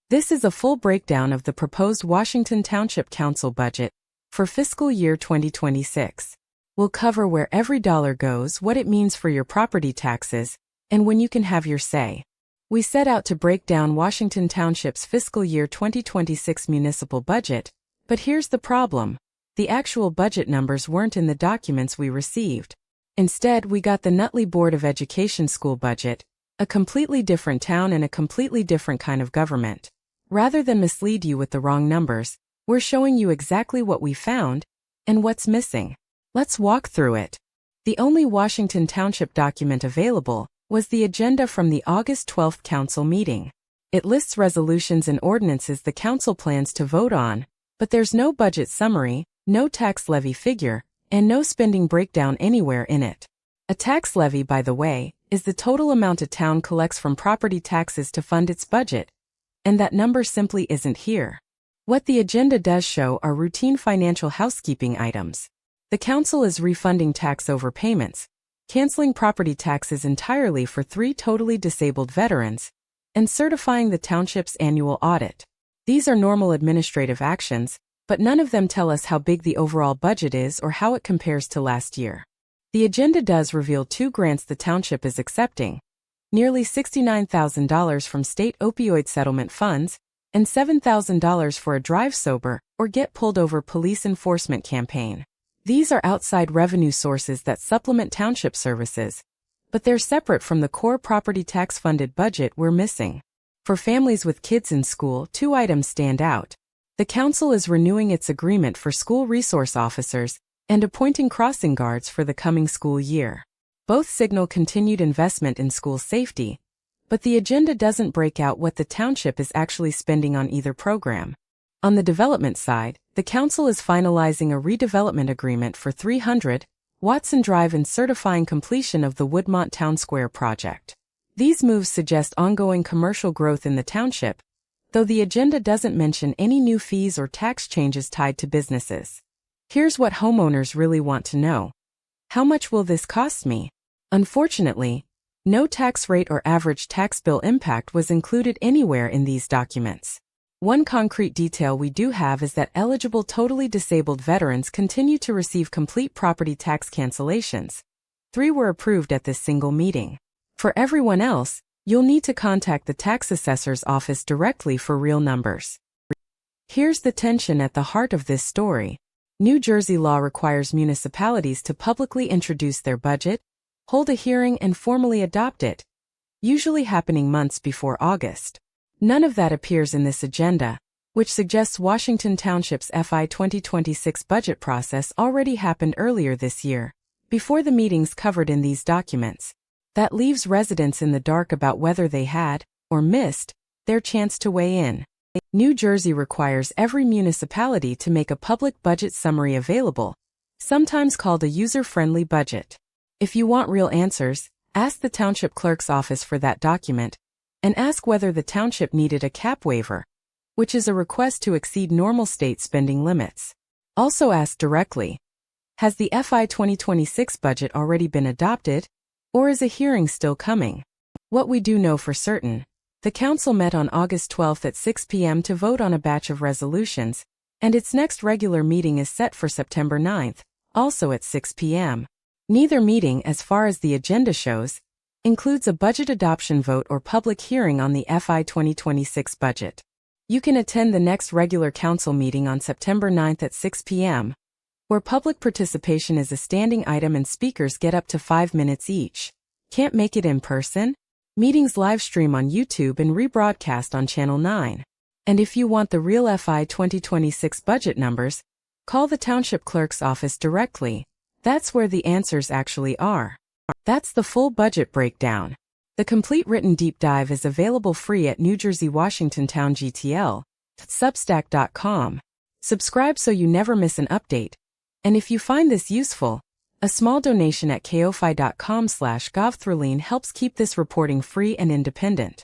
This is a full breakdown of the proposed Washington Township Council budget for fiscal year 2026. We'll cover where every dollar goes, what it means for your property taxes, and when you can have your say. We set out to break down Washington Township's fiscal year 2026 municipal budget, but here's the problem. The actual budget numbers weren't in the documents we received. Instead, we got the Nutley Board of Education school budget, a completely different town and a completely different kind of government. Rather than mislead you with the wrong numbers, we're showing you exactly what we found and what's missing. Let's walk through it. The only Washington Township document available was the agenda from the August 12th council meeting. It lists resolutions and ordinances the council plans to vote on, but there's no budget summary, no tax levy figure, and no spending breakdown anywhere in it. A tax levy, by the way, is the total amount a town collects from property taxes to fund its budget, and that number simply isn't here. What the agenda does show are routine financial housekeeping items. The council is refunding tax overpayments, canceling property taxes entirely for 3 totally disabled veterans, and certifying the township's annual audit. These are normal administrative actions, but none of them tell us how big the overall budget is or how it compares to last year. The agenda does reveal 2 grants the township is accepting, nearly $69,000 from state opioid settlement funds, and $7,000 for a drive sober or get pulled over police enforcement campaign. These are outside revenue sources that supplement township services, but they're separate from the core property tax-funded budget we're missing. For families with kids in school, 2 items stand out. The council is renewing its agreement for school resource officers and appointing crossing guards for the coming school year. Both signal continued investment in school safety, but the agenda doesn't break out what the township is actually spending on either program. On the development side, the council is finalizing a redevelopment agreement for 300 Watson Drive and certifying completion of the Woodmont Town Square project. These moves suggest ongoing commercial growth in the township, though the agenda doesn't mention any new fees or tax changes tied to businesses. Here's what homeowners really want to know. How much will this cost me? Unfortunately, no tax rate or average tax bill impact was included anywhere in these documents. One concrete detail we do have is that eligible totally disabled veterans continue to receive complete property tax cancellations. 3 were approved at this single meeting. For everyone else, you'll need to contact the tax assessor's office directly for real numbers. Here's the tension at the heart of this story. New Jersey law requires municipalities to publicly introduce their budget, hold a hearing and formally adopt it, usually happening months before August. None of that appears in this agenda, which suggests Washington Township's FY 2026 budget process already happened earlier this year, before the meetings covered in these documents. That leaves residents in the dark about whether they had, or missed, their chance to weigh in. New Jersey requires every municipality to make a public budget summary available, sometimes called a user-friendly budget. If you want real answers, ask the township clerk's office for that document, and ask whether the township needed a cap waiver, which is a request to exceed normal state spending limits. Also ask directly, has the FY 2026 budget already been adopted, or is a hearing still coming? What we do know for certain, the council met on August 12th at 6 p.m. to vote on a batch of resolutions, and its next regular meeting is set for September 9th, also at 6 p.m. Neither meeting, as far as the agenda shows, includes a budget adoption vote or public hearing on the FY 2026 budget. You can attend the next regular council meeting on September 9th at 6 p.m., where public participation is a standing item and speakers get up to 5 minutes each. Can't make it in person? Meetings live stream on YouTube and rebroadcast on Channel 9. And if you want the real FY 2026 budget numbers, call the township clerk's office directly. That's where the answers actually are. That's the full budget breakdown. The complete written deep dive is available free at New Jersey Washington Town GTL, substack.com. Subscribe so you never miss an update. And if you find this useful, a small donation at ko-fi.com/govthroline helps keep this reporting free and independent.